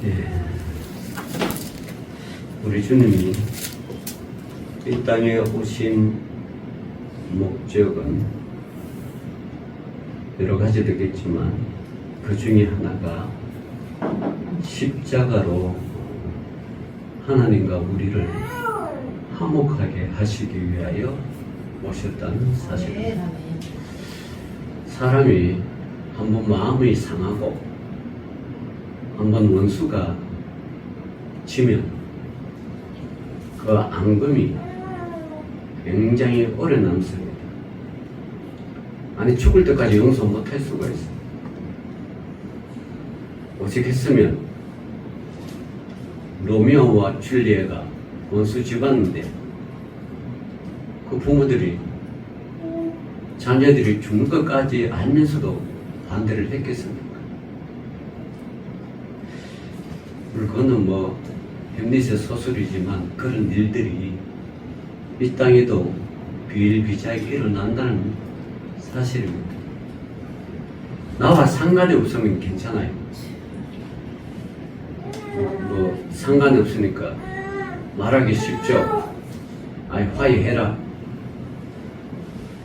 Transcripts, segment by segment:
예. 우리 주님이 이 땅에 오신 목적은 여러 가지 되겠지만 그 중에 하나가 십자가로 하나님과 우리를 화목하게 하시기 위하여 오셨다는 사실입니다. 사람이 한번 마음이 상하고 한번 원수가 지면 그 앙금이 굉장히 오래 남습니다. 아니 죽을 때까지 용서 못할 수가 있어요. 오직했으면 로미오와 줄리엣가 원수 집안인데 그 부모들이 자녀들이 죽는 것까지 알면서도 반대를 했겠습니까? 그거는 뭐 햄릿의 소설이지만 그런 일들이 이 땅에도 비일비재하게 일어난다는 사실입니다. 나와 상관이 없으면 괜찮아요. 뭐 상관이 없으니까 말하기 쉽죠. 아이 화해해라.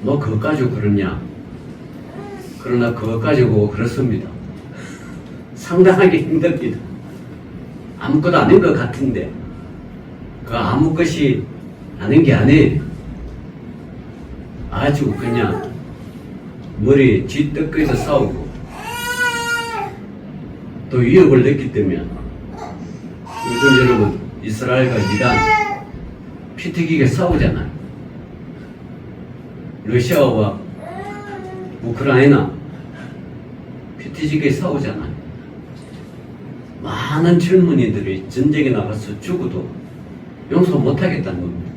너 그거 가지고 그러냐? 그러나 그거 가지고 그렇습니다. 상당하게 힘듭니다. 아무것도 아닌 것 같은데 그 아무 것이 아닌 게 아니에요. 아주 그냥 머리 쥐떡거려서 싸우고 또 위협을 느끼기 때문에 요즘 여러분 이스라엘과 이란 피 튀기게 싸우잖아요. 러시아와 우크라이나 피 튀기게 싸우잖아요. 많은 젊은이들이 전쟁에 나가서 죽어도 용서 못하겠다는 겁니다.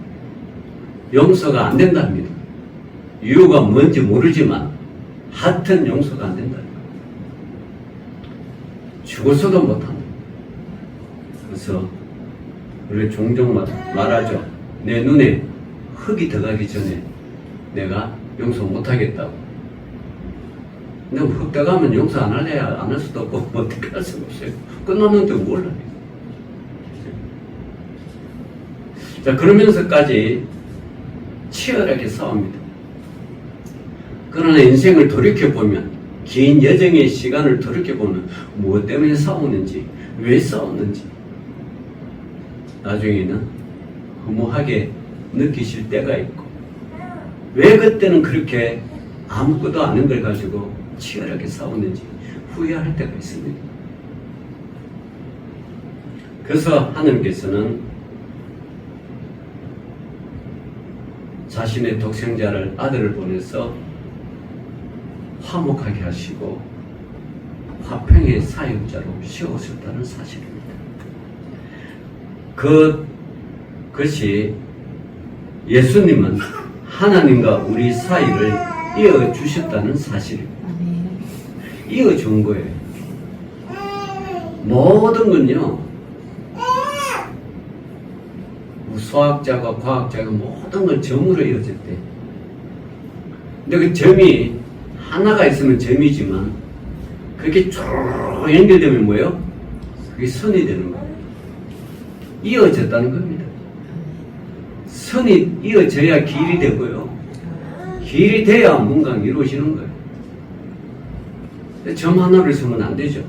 용서가 안 된답니다. 이유가 뭔지 모르지만 하여튼 용서가 안 된다. 죽어서도 못한다. 그래서 우리 종종 말하죠. 내 눈에 흙이 들어가기 전에 내가 용서 못하겠다고. 근데 흙 들어가면 용서 안 할래야 안 할 수도 없고 어떻게 할 수가 없어요. 끝났는데 뭘 해요. 자, 그러면서까지 치열하게 싸웁니다. 그러나 인생을 돌이켜보면 긴 여정의 시간을 돌이켜보면 무엇 때문에 싸우는지 왜 싸웠는지 나중에는 허무하게 느끼실 때가 있고 왜 그때는 그렇게 아무것도 아닌 걸 가지고 치열하게 싸웠는지 후회할 때가 있습니다. 그래서 하나님께서는 자신의 독생자를 아들을 보내서 화목하게 하시고 화평의 사역자로 세우셨다는 사실입니다. 그것이 예수님은 하나님과 우리 사이를 이어주셨다는 사실입니다. 이어준 거예요. 모든 건요, 수학자가 과학자가 모든 걸 점으로 이어졌대. 근데 그 점이 하나가 있으면 점이지만 그렇게 쭉 연결되면 뭐예요? 그게 선이 되는 거예요. 이어졌다는 겁니다. 선이 이어져야 길이 되고요. 길이 돼야 뭔가 이루어지는 거예요. 점 하나를 쓰면 안 되죠.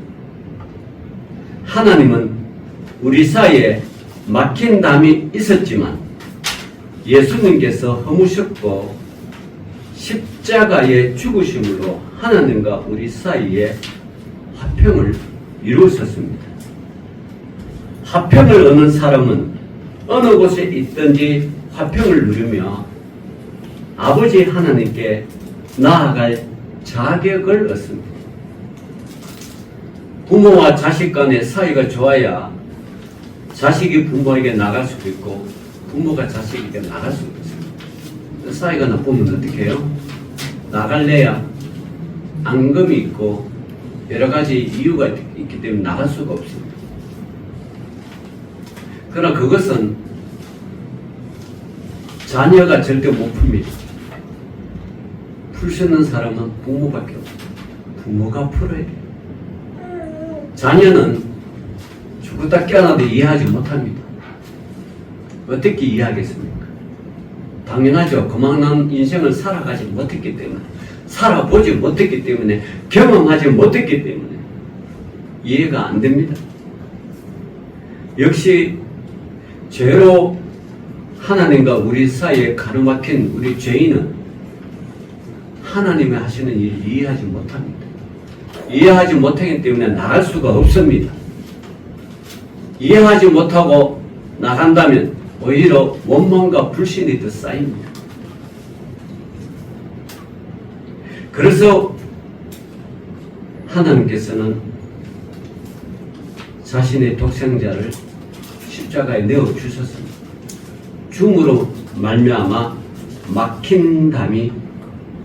하나님은 우리 사이에 막힌 담이 있었지만 예수님께서 허무셨고 십자가의 죽으심으로 하나님과 우리 사이에 화평을 이루셨습니다. 화평을 얻는 사람은 어느 곳에 있든지 화평을 누리며 아버지 하나님께 나아갈 자격을 얻습니다. 부모와 자식 간의 사이가 좋아야 자식이 부모에게 나갈 수도 있고 부모가 자식에게 나갈 수도 있습니다. 사이가 나쁘면 어떻게 해요? 나갈래야 앙금이 있고 여러 가지 이유가 있기 때문에 나갈 수가 없습니다. 그러나 그것은 자녀가 절대 못 풉니다. 풀 수 있는 사람은 부모밖에 없어요. 부모가 풀어야 돼요. 자녀는 그거 딱 깨어나도 이해하지 못합니다. 어떻게 이해하겠습니까? 당연하죠. 그만한 인생을 살아가지 못했기 때문에, 살아보지 못했기 때문에, 경험하지 못했기 때문에 이해가 안 됩니다. 역시 죄로 하나님과 우리 사이에 가로막힌 우리 죄인은 하나님이 하시는 일을 이해하지 못합니다. 이해하지 못하기 때문에 나갈 수가 없습니다. 이해하지 못하고 나간다면 오히려 원망과 불신이 더 쌓입니다. 그래서 하나님께서는 자신의 독생자를 십자가에 내어 주셨습니다. 중으로 말미암아 막힌 담이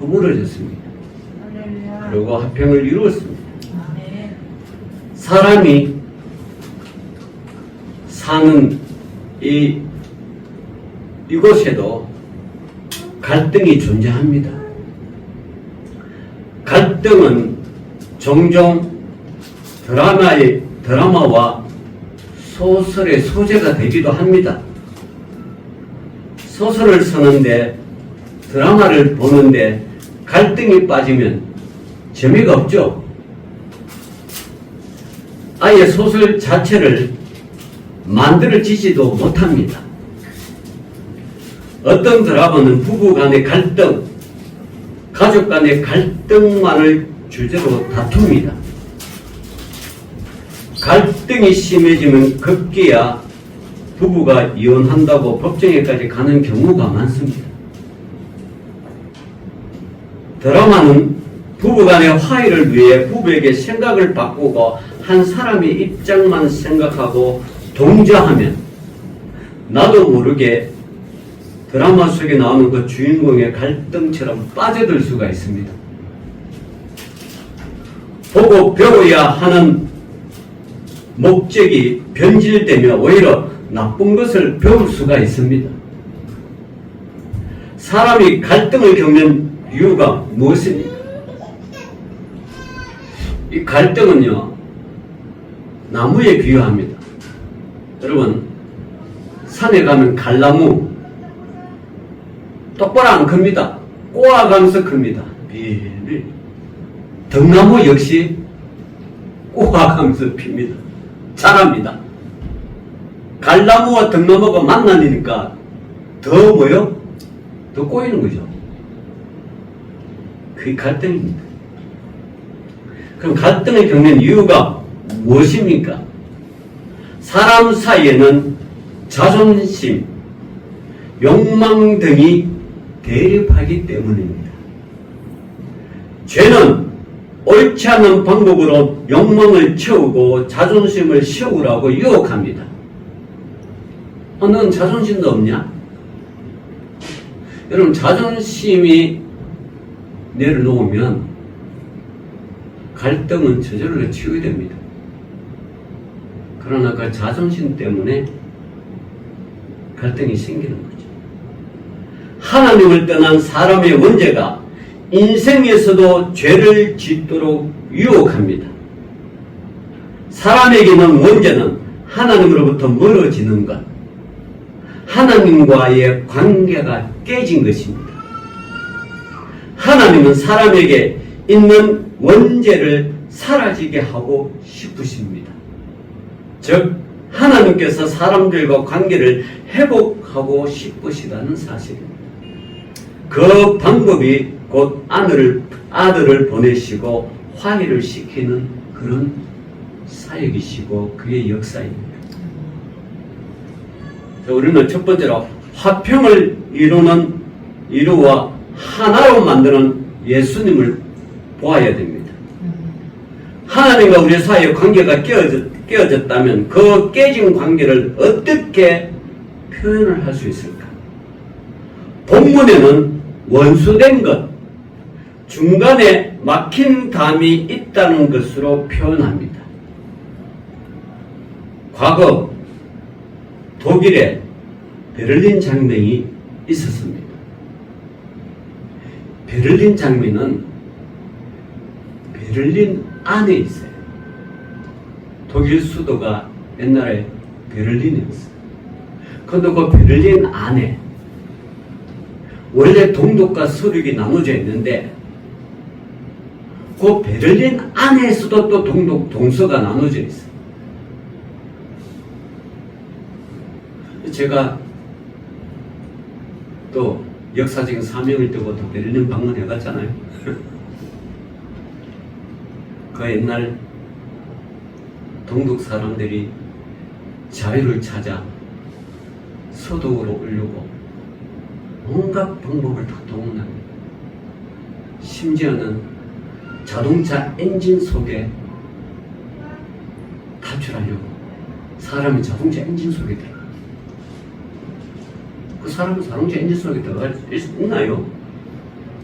허물어졌습니다. 그리고 화평을 이루었습니다. 사람이 사는 이곳에도 갈등이 존재합니다. 갈등은 종종 드라마와 소설의 소재가 되기도 합니다. 소설을 쓰는데, 드라마를 보는데 갈등이 빠지면 재미가 없죠. 아예 소설 자체를 만들어지지도 못합니다. 어떤 드라마는 부부 간의 갈등, 가족 간의 갈등만을 주제로 다툽니다. 갈등이 심해지면 급기야 부부가 이혼한다고 법정에까지 가는 경우가 많습니다. 드라마는 부부간의 화해를 위해 부부에게 생각을 바꾸고 한 사람의 입장만 생각하고 동조하면 나도 모르게 드라마 속에 나오는 그 주인공의 갈등처럼 빠져들 수가 있습니다. 보고 배워야 하는 목적이 변질되며 오히려 나쁜 것을 배울 수가 있습니다. 사람이 갈등을 겪는 이유가 무엇입니까? 이 갈등은요, 나무에 비유합니다. 여러분, 산에 가면 갈나무 똑바로 안 큽니다. 꼬아가면서 큽니다. 비밀. 등나무 역시 꼬아가면서 핍니다. 자랍니다. 갈나무와 등나무가 만나니까 더 뭐요? 더 꼬이는 거죠. 그게 갈등입니다. 그럼 갈등을 겪는 이유가 무엇입니까? 사람 사이에는 자존심, 욕망 등이 대립하기 때문입니다. 죄는 옳지 않은 방법으로 욕망을 채우고 자존심을 세우라고 유혹합니다. 넌 자존심도 없냐? 여러분, 자존심이 내려놓으면 갈등은 저절로 치유됩니다. 그러나 그 자존심 때문에 갈등이 생기는 거죠. 하나님을 떠난 사람의 원죄가 인생에서도 죄를 짓도록 유혹합니다. 사람에게는 원죄는 하나님으로부터 멀어지는 것, 하나님과의 관계가 깨진 것입니다. 하나님은 사람에게 있는 원죄를 사라지게 하고 싶으십니다. 즉, 하나님께서 사람들과 관계를 회복하고 싶으시다는 사실입니다. 그 방법이 곧 아들을 보내시고 화해를 시키는 그런 사역이시고 그의 역사입니다. 우리는 첫 번째로 화평을 이루어 하나로 만드는 예수님을 보아야 됩니다. 하나님과 우리 사이의 관계가 깨어졌다면 그 깨진 관계를 어떻게 표현을 할 수 있을까? 본문에는 원수된 것, 중간에 막힌 담이 있다는 것으로 표현합니다. 과거 독일에 베를린 장벽이 있었습니다. 베를린 장벽은 베를린 안에 있어요. 독일 수도가 옛날에 베를린이었어요. 근데 그 베를린 안에 원래 동독과 서륙이 나눠져 있는데 그 베를린 안에서도 또 동독, 동서가 나눠져 있어요. 제가 또 역사적인 사명을 띠고 또 베를린 방문해 갔잖아요. 그 옛날 동독 사람들이 자유를 찾아 서독으로 오려고 온갖 방법을 다 동원합니다. 심지어는 자동차 엔진 속에 탈출하려고 사람이 자동차 엔진 속에 들어가. 그 사람은 자동차 엔진 속에 들어갈 수 있나요?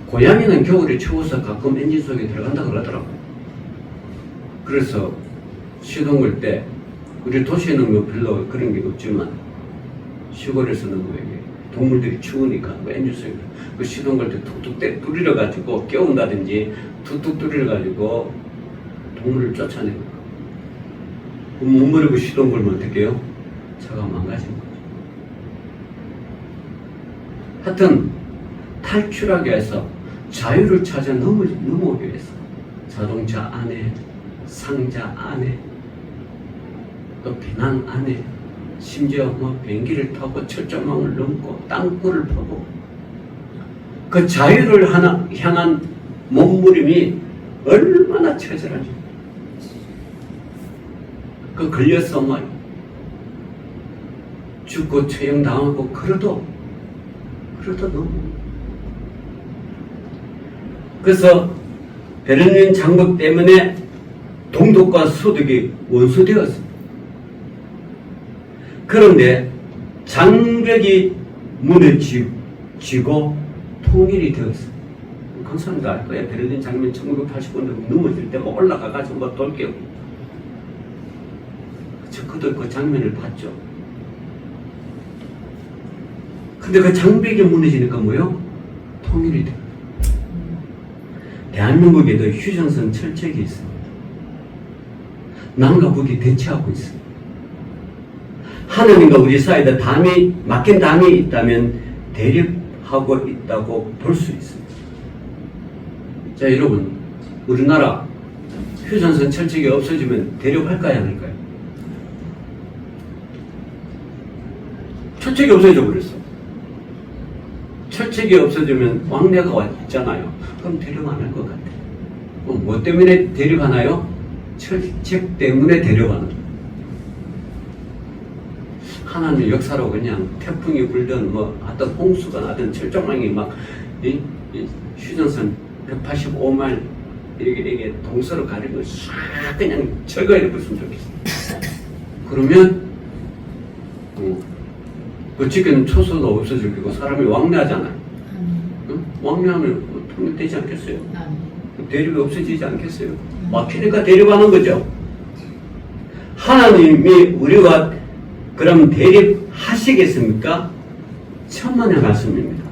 고양이는 겨울에 추워서 가끔 엔진 속에 들어간다 그러더라고요. 그래서 시동 걸 때 우리 도시에는 뭐 별로 그런 게 없지만 시골에서는 뭐 이게 동물들이 추우니까 뭐 엔진 속에 그 시동 걸 때 툭툭 두드려 가지고 깨운다든지 툭툭 두드려 가지고 동물을 쫓아내고 못 모르고 시동 걸면 어떡해요? 차가 망가지는 거죠. 하여튼 탈출하기 위해서 자유를 찾아 넘어오기 위해서 자동차 안에 상자 안에 또 배낭 안에 심지어 뭐 비행기를 타고 철조망을 넘고 땅굴을 파고 그 자유를 향한 몸부림이 얼마나 처절한지 그 걸려서 막 죽고 처형당하고 그래도 너무 그래서 베를린 장벽 때문에 동독과 서독이 원수되었습니다. 그런데 장벽이 무너지고 통일이 되었습니다. 강사님도 알 거예요. 베를린 장벽 1980년대 넘어질 때 뭐 올라가가지고 뭐 돌깨고 그도 그 장면을 봤죠. 근데 그 장벽이 무너지니까 뭐요? 통일이 돼요. 대한민국에도 휴전선 철책이 있습니다. 남과 북이 대치하고 있습니다. 하나님과 우리 사이에 막힌 담이 있다면 대립하고 있다고 볼 수 있습니다. 자, 여러분, 우리나라 휴전선 철책이 없어지면 대립할까요, 안 할까요? 철책이 없어져 버렸어. 철책이 없어지면 왕래가 있잖아요. 그럼 대립 안 할 것 같아요. 그럼 뭐 때문에 대립하나요? 철책 때문에 대립하는 거예요. 하나님의 역사로 그냥 태풍이 불든 뭐 어떤 홍수가 나든 철조망이 막 휴전선 185마일 이렇게 동서로 가리고 싹 그냥 철거해 버렸으면 좋겠어. 그러면 그 지금 초소도 없어질 거고 사람이 왕래하잖아요. 응? 왕래하면 통일되지 않겠어요? 대립이 없어지지 않겠어요? 막히니까 대립하는 거죠. 하나님이 우리가 그럼 대립하시겠습니까? 천만의 말씀입니다.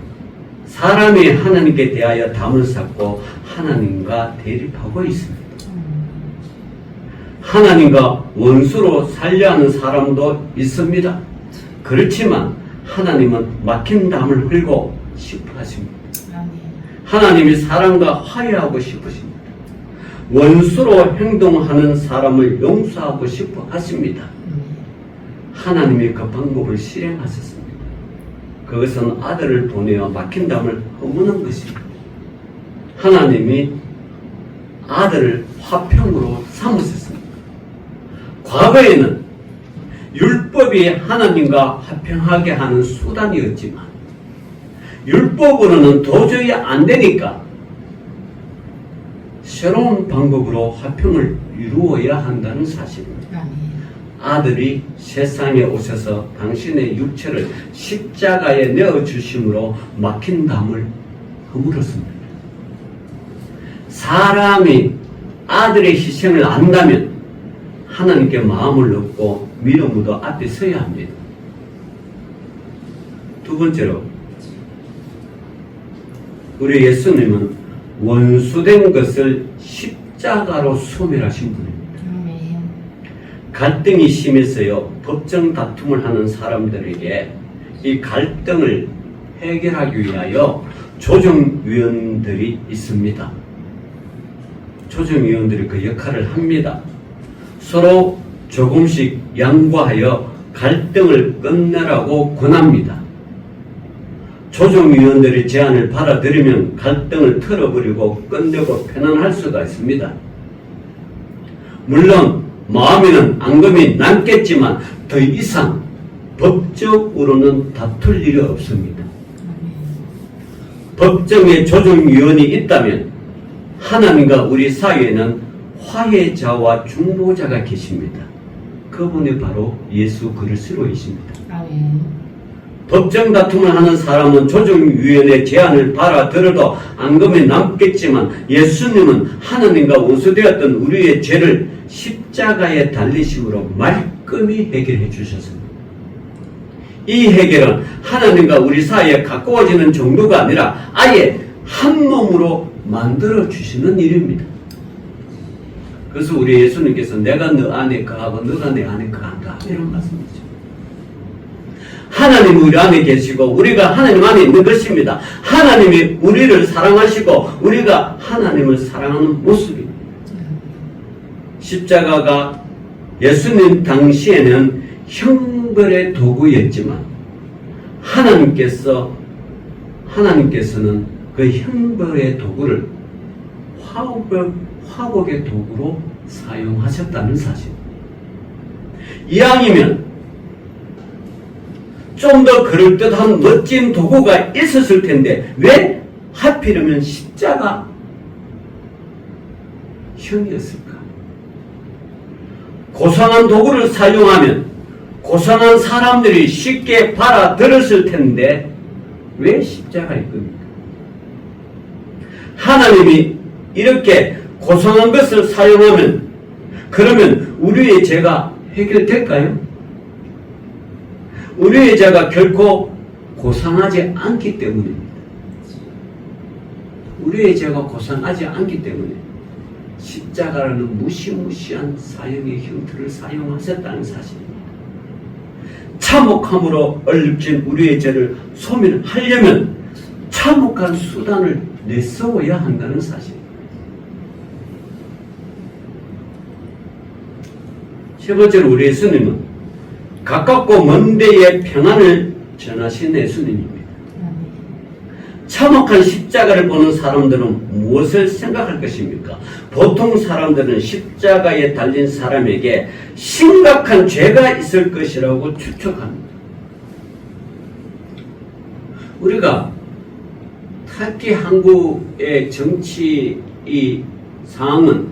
사람이 하나님께 대하여 담을 쌓고 하나님과 대립하고 있습니다. 하나님과 원수로 살려하는 사람도 있습니다. 그렇지만 하나님은 막힌 담을 흘고 싶어 하십니다. 하나님이 사람과 화해하고 싶으십니다. 원수로 행동하는 사람을 용서하고 싶어 하십니다. 하나님이 그 방법을 실행하셨습니다. 그것은 아들을 보내어 막힌 담을 허무는 것입니다. 하나님이 아들을 화평으로 삼으셨습니다. 과거에는 율법이 하나님과 화평하게 하는 수단이었지만 율법으로는 도저히 안 되니까 새로운 방법으로 화평을 이루어야 한다는 사실입니다. 아들이 세상에 오셔서 당신의 육체를 십자가에 내어주심으로 막힌 담을 허물었습니다. 사람이 아들의 희생을 안다면 하나님께 마음을 얻고 믿음으로 앞에 서야 합니다. 두 번째로 우리 예수님은 원수된 것을 십자가로 소멸하신 분입니다. 갈등이 심해서요, 법정 다툼을 하는 사람들에게 이 갈등을 해결하기 위하여 조정위원들이 있습니다. 조정위원들이 그 역할을 합니다. 서로 조금씩 양보하여 갈등을 끝내라고 권합니다. 조정위원들의 제안을 받아들이면 갈등을 털어버리고 끝내고 편안할 수가 있습니다. 물론 마음에는 앙금이 남겠지만 더 이상 법적으로는 다툴 일이 없습니다. 법정에 조정위원이 있다면 하나님과 우리 사이에는 화해자와 중보자가 계십니다. 그분이 바로 예수 그리스도이십니다. 법정 다툼을 하는 사람은 조정위원의 제안을 받아들여도 앙금이 남겠지만 예수님은 하나님과 원수되었던 우리의 죄를 십자가에 달리심으로 말끔히 해결해 주셨습니다. 이 해결은 하나님과 우리 사이에 가까워지는 정도가 아니라 아예 한 몸으로 만들어 주시는 일입니다. 그래서 우리 예수님께서 내가 너 안에 거하고 너가 내 안에 거한다 이런 말씀이죠. 하나님이 우리 안에 계시고 우리가 하나님 안에 있는 것입니다. 하나님이 우리를 사랑하시고 우리가 하나님을 사랑하는 모습입니다. 십자가가 예수님 당시에는 형벌의 도구였지만 하나님께서는 그 형벌의 도구를 화복의 도구로 사용하셨다는 사실. 이왕이면 좀 더 그럴듯한 멋진 도구가 있었을 텐데 왜 하필이면 십자가 형이었을까? 고상한 도구를 사용하면 고상한 사람들이 쉽게 받아들였을 텐데 왜 십자가일 겁니까? 하나님이 이렇게 고상한 것을 사용하면 그러면 우리의 죄가 해결될까요? 우리의 죄가 결코 고상하지 않기 때문입니다. 우리의 죄가 고상하지 않기 때문에 십자가라는 무시무시한 사형의 형태를 사용하셨다는 사실입니다. 참혹함으로 얼룩진 우리의 죄를 소멸하려면 참혹한 수단을 내세워야 한다는 사실입니다. 세 번째로 우리 예수님은 가깝고 먼 데에 평안을 전하신 예수님입니다. 참혹한 십자가를 보는 사람들은 무엇을 생각할 것입니까? 보통 사람들은 십자가에 달린 사람에게 심각한 죄가 있을 것이라고 추측합니다. 우리가 특히 한국의 정치 이 상황은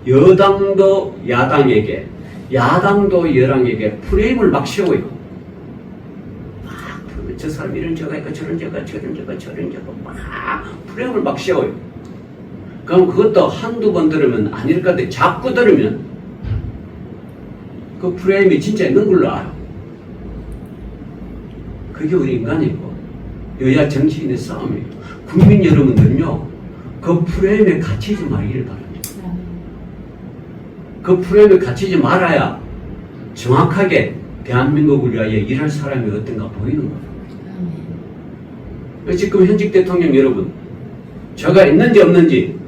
여당도 야당에게 야당도 여당에게 프레임을 막 씌워요. 저 사람 이런 죄가 있고 저런 죄가 저런 죄가 저런 죄가 막 프레임을 막 씌워요. 그럼 그것도 한두 번 들으면 아닐 것 같아. 자꾸 들으면 그 프레임이 진짜 있는 걸로 알아. 그게 우리 인간이고 여야 정치인의 싸움이에요. 국민 여러분들은요 그 프레임에 갇히지 말기를 바랍니다. 그 프레임에 갇히지 말아야 정확하게 대한민국을 위하여 일할 사람이 어떤가 보이는 거예요. 지금 현직 대통령 여러분, 죄가 있는지 없는지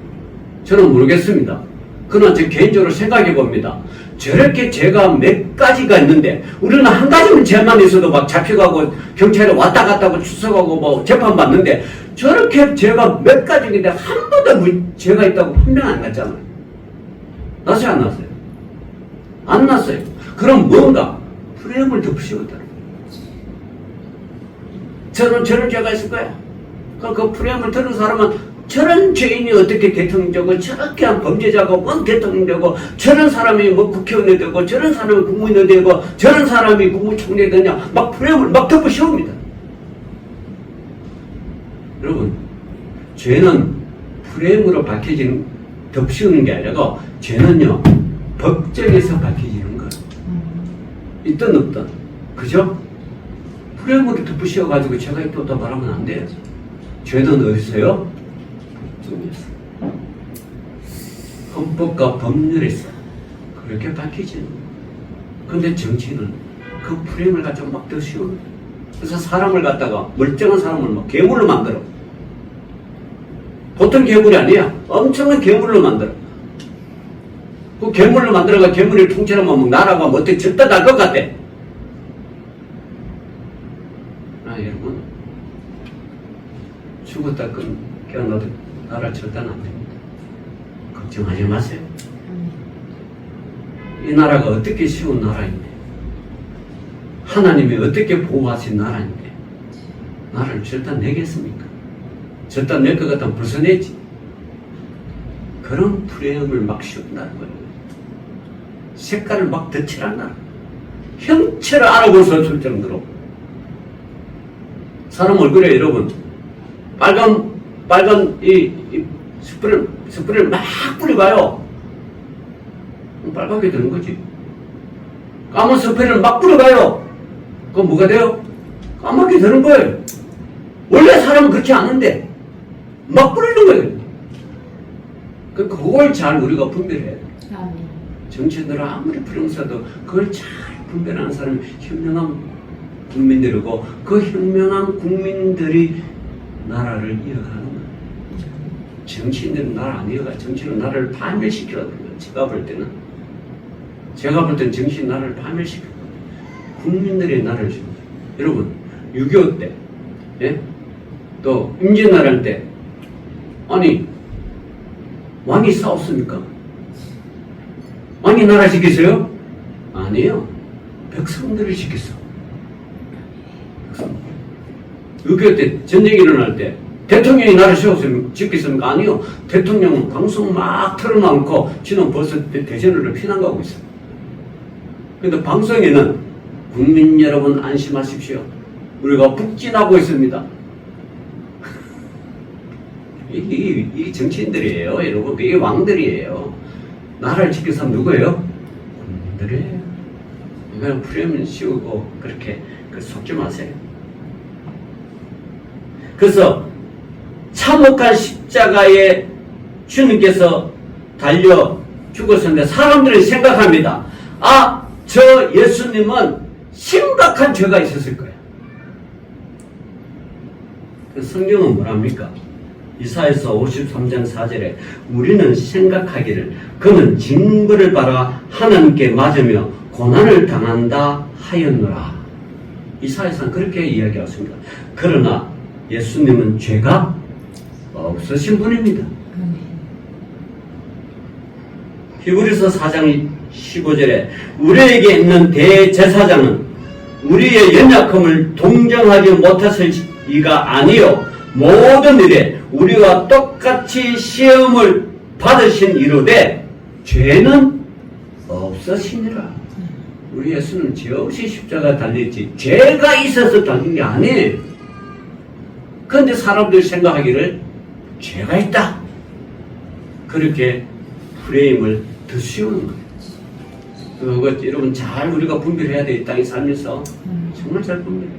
저는 모르겠습니다. 그러나 제 개인적으로 생각해 봅니다. 저렇게 죄가 몇 가지가 있는데 우리는 한 가지면 죄만 있어도 막 잡혀가고 경찰에 왔다 갔다 하고 추석하고 뭐 재판받는데 저렇게 죄가 몇 가지인데 한 번도 죄가 있다고 판명 안 났잖아요. 났어요 안 났어요? 안 났어요. 그럼 뭔가 프레임을 덮으시거든요. 저런 죄가 있을 거야. 그 프레임을 들은 사람은 저런 죄인이 어떻게 대통령 되고 저렇게 한 범죄자가 뭔 대통령 되고 저런 사람이 뭐 국회의원이 되고 저런 사람이 국무위원이 되고 저런 사람이 국무총리 되냐 막 프레임을 막 덮으시옵니다. 여러분 죄는 프레임으로 덮으시는 게 아니라 죄는요 법정에서 밝혀지는 거예요. 있든 없든 그죠? 프레임으로 덮으셔가지고 제가 있다 말하면 안 돼요. 죄는 어디서요? 법정에서. 헌법과 법률에서 그렇게 밝히지는. 근데 정치는 그 프레임을 가지고 막 더 씌우는 거예요. 그래서 사람을 갖다가 멀쩡한 사람을 막 괴물로 만들어. 보통 괴물이 아니야. 엄청난 괴물로 만들어. 그 괴물로 만들어가 괴물을 통째로만 막 나라가 뭐 어떻게 절대 날 것 같아. 여러분, 죽었다 깨어나도 나라 절대 안 됩니다. 걱정하지 마세요. 이 나라가 어떻게 쉬운 나라인데, 하나님이 어떻게 보호하신 나라인데, 나라를 절대 내겠습니까? 절대 낼 것 같으면 벌써 내지. 그런 프레임을 막 씌운다는 거예요. 색깔을 막 덧칠한다. 형체를 알아볼 수 없을 정도로. 사람 얼굴에 여러분, 빨간 스프레이를 막 뿌려봐요. 빨갛게 되는 거지. 까만 스프레이를 막 뿌려봐요. 그럼 뭐가 돼요? 까맣게 되는 거예요. 원래 사람은 그렇지 않은데 막 뿌리는 거예요. 그걸 잘 우리가 분별해야 돼. 정치인들은 아무리 부정사도 그걸 잘 분별하는 사람이 현명한 국민들이고, 그 현명한 국민들이 나라를 이어가는 거예요. 정치인들은 나라 안 이어가. 정치는 나라를 파멸시키려는 거예요. 제가 볼 때는 정치인 나라를 파멸시키고 국민들의 나라를 지금. 여러분, 6.25 때, 예? 또 임진왜란 때, 아니 왕이 싸웠습니까? 왕이 나라 지켰어요? 아니에요. 백성들을 지켰어. 6.25 때 전쟁이 일어날 때 대통령이 나라를 지켰습니까? 아니요. 대통령은 방송 막 틀어놓고 지금 벌써 대전으로 피난 가고 있어요. 근데 방송에는 국민 여러분 안심하십시오. 우리가 북진하고 있습니다. 이게 정치인들이에요. 여러분, 이게 왕들이에요. 나라를 지켜서 누구예요? 국민들이에요. 그냥 프레임을 씌우고 그렇게 속지 마세요. 그래서 참혹한 십자가에 주님께서 달려 죽었는데 사람들이 생각합니다. 아, 저 예수님은 심각한 죄가 있었을 거야. 그 성경은 뭐랍니까? 이사야서 53장 4절에 우리는 생각하기를 그는 징벌을 받아 하나님께 맞으며 고난을 당한다 하였노라. 이사야서는 그렇게 이야기했습니다. 그러나 예수님은 죄가 없으신 분입니다. 히브리서 4장 15절에 우리에게 있는 대제사장은 우리의 연약함을 동정하지 못했을 이가 아니요 모든 일에 우리와 똑같이 시험을 받으신 이로되 죄는 없으시니라. 우리 예수는 죄 없이 십자가 달렸지 죄가 있어서 달린 게 아니에요. 그런데 사람들이 생각하기를 죄가 있다. 그렇게 프레임을 더 씌우는 거예요. 그거 여러분 잘 우리가 분별해야 돼. 이 땅에 살면서 정말 잘 분별해야 돼.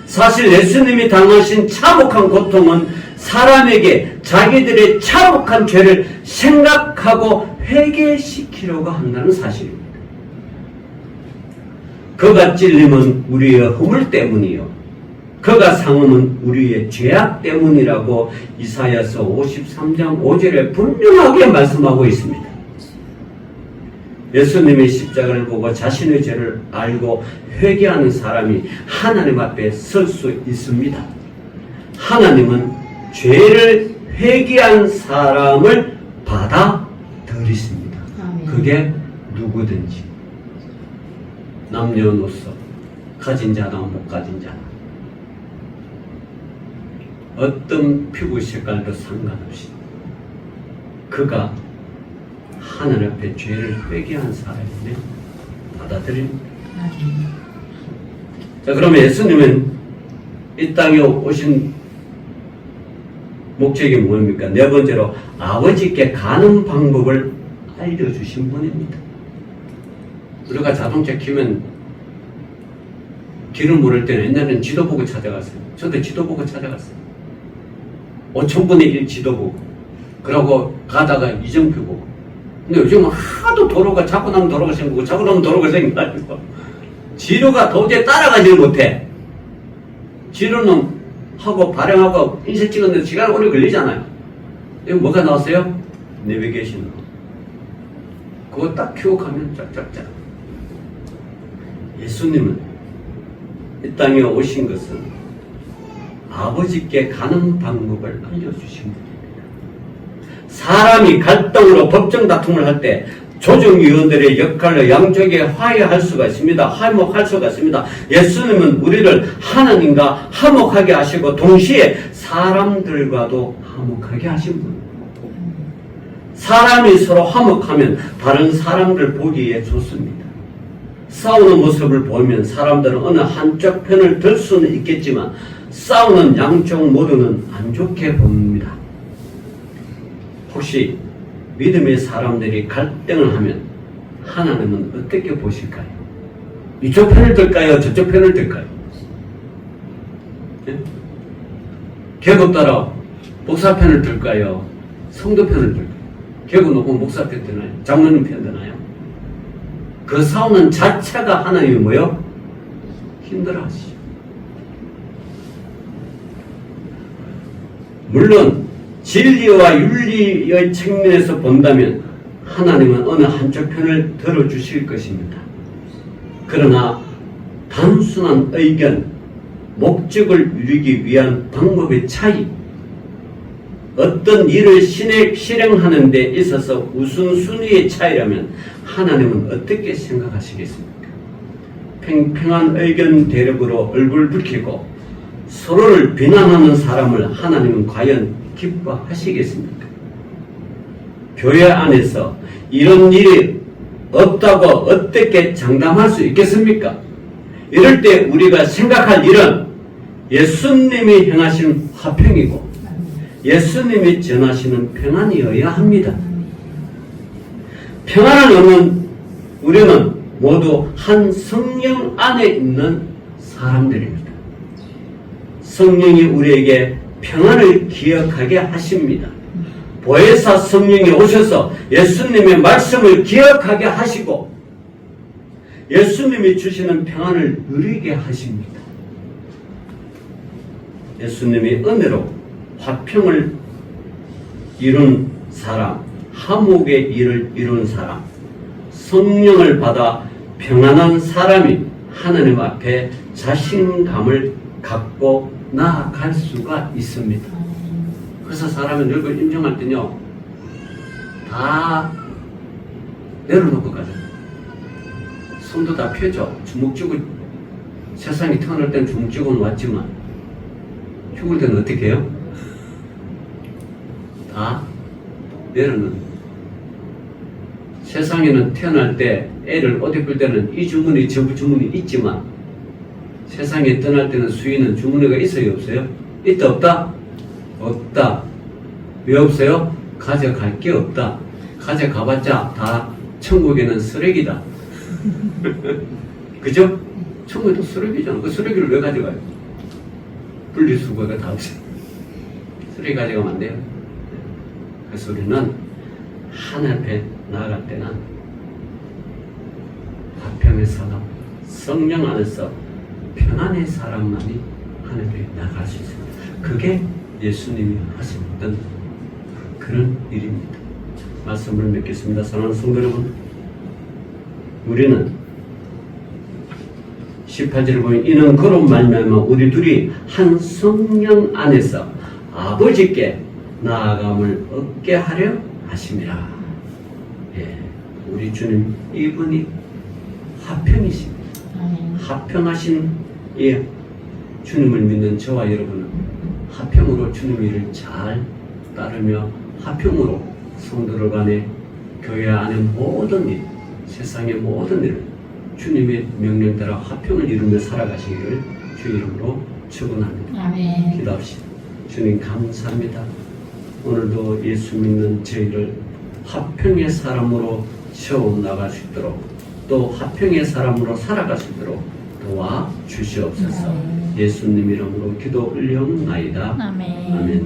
사실 예수님이 당하신 참혹한 고통은 사람에게 자기들의 참혹한 죄를 생각하고 회개시키려고 한다는 사실입니다. 그가 찔림은 우리의 허물 때문이요 그가 상함은 우리의 죄악 때문이라고 이사야서 53장 5절에 분명하게 말씀하고 있습니다. 예수님의 십자가를 보고 자신의 죄를 알고 회개하는 사람이 하나님 앞에 설 수 있습니다. 하나님은 죄를 회개한 사람을 받아들이십니다. 그게 누구든지 남녀노소 가진 자나 못 가진 자나 어떤 피부 색깔도 상관없이 그가 하늘 앞에 죄를 회개한 사람이면 받아들입니다. 자, 그러면 예수님은 이 땅에 오신 목적이 뭡니까? 네 번째로 아버지께 가는 방법을 알려주신 분입니다. 우리가 자동차 키면 길을 모를 때는 옛날에는 지도 보고 찾아갔어요. 저도 지도 보고 찾아갔어요. 5,000분의 1 지도 보고 그러고 가다가 이정표 보고 근데 요즘은 하도 도로가 자꾸 나면 도로가 생기고 자꾸 나면 도로가 생겨가지고 지도가 도저히 따라가지를 못해. 지도는 하고 발행하고 인쇄 찍었는데 시간 오래 걸리잖아요. 이거 뭐가 나왔어요? 내비게이션. 그거 딱 큐옥하면 쫙쫙쫙. 예수님은 이 땅에 오신 것은 아버지께 가는 방법을 알려주신 분입니다. 사람이 갈등으로 법정 다툼을 할 때 조정위원들의 역할로 양쪽에 화해할 수가 있습니다. 화목할 수가 있습니다. 예수님은 우리를 하나님과 화목하게 하시고 동시에 사람들과도 화목하게 하신 분입니다. 사람이 서로 화목하면 다른 사람들 보기에 좋습니다. 싸우는 모습을 보면 사람들은 어느 한쪽 편을 들 수는 있겠지만 싸우는 양쪽 모두는 안 좋게 봅니다. 혹시 믿음의 사람들이 갈등을 하면 하나님은 어떻게 보실까요? 이쪽 편을 들까요? 저쪽 편을 들까요? 예? 계급 따라 목사 편을 들까요? 성도 편을 들까요? 계급 놓고 목사 편 드나요? 장로님 편 드나요? 그 싸우는 자체가 하나님이 뭐요? 힘들어 하시죠. 물론 진리와 윤리의 측면에서 본다면 하나님은 어느 한쪽 편을 들어주실 것입니다. 그러나 단순한 의견, 목적을 이루기 위한 방법의 차이, 어떤 일을 실행하는 데 있어서 우선순위의 차이라면 하나님은 어떻게 생각하시겠습니까? 팽팽한 의견 대립으로 얼굴 붉히고 서로를 비난하는 사람을 하나님은 과연 기뻐하시겠습니까? 교회 안에서 이런 일이 없다고 어떻게 장담할 수 있겠습니까? 이럴 때 우리가 생각할 일은 예수님이 행하신 화평이고 예수님이 전하시는 평안이어야 합니다. 평안을 얻는 우리는 모두 한 성령 안에 있는 사람들입니다. 성령이 우리에게 평안을 기억하게 하십니다. 보혜사 성령이 오셔서 예수님의 말씀을 기억하게 하시고 예수님이 주시는 평안을 누리게 하십니다. 예수님이 은혜로 화평을 이룬 사람, 화목의 일을 이룬 사람, 성령을 받아 평안한 사람이 하나님 앞에 자신감을 갖고 나아갈 수가 있습니다. 그래서 사람이 늙어 인정할 때는요, 다 내려놓고 가잖아요. 손도 다 펴죠. 주먹 쥐고, 세상에 태어날 때는 주먹 쥐고는 왔지만, 죽을 때는 어떻게 해요? 다 내려놓는. 세상에는 태어날 때 애를 옷 입을 때는 이 주머니 저 주머니 있지만 세상에 떠날 때는 수인은 주머니가 있어요 없어요? 있다 없다? 없다. 왜 없어요? 가져갈 게 없다. 가져가봤자 다 천국에는 쓰레기다. 그죠? 천국에도 쓰레기잖아. 그 쓰레기를 왜 가져가요? 분리수거가 다 없어요. 쓰레기 가져가면 안 돼요. 그래서 우리는 하늘 앞에 나아갈 때는 화평의 사람, 성령 안에서 평안의 사람만이 하늘 앞에 나아갈 수 있습니다. 그게 예수님이 하셨던 그런 일입니다. 말씀을 맺겠습니다. 사랑하는 성도 여러분, 우리는 18절을 보면 이는 그로 말미암아 우리 둘이 한 성령 안에서 아버지께 나아감을 얻게 하려 하심이라. 예, 우리 주님 이분이 화평이십니다. 화평하신 이 주님을 믿는 저와 여러분은 화평으로 주님 일을 잘 따르며 화평으로 성도들 간에 교회 안에 모든 일, 세상의 모든 일을 주님의 명령 따라 화평을 이루며 살아가시기를 주 이름으로 축원합니다. 아멘. 기도합시다. 주님 감사합니다. 오늘도 예수 믿는 저희를 화평의 사람으로 세워나갈 수 있도록 또 화평의 사람으로 살아갈 수 있도록 도와 주시옵소서. 예수님 이름으로 기도 올려옵나이다. 아멘. 아멘.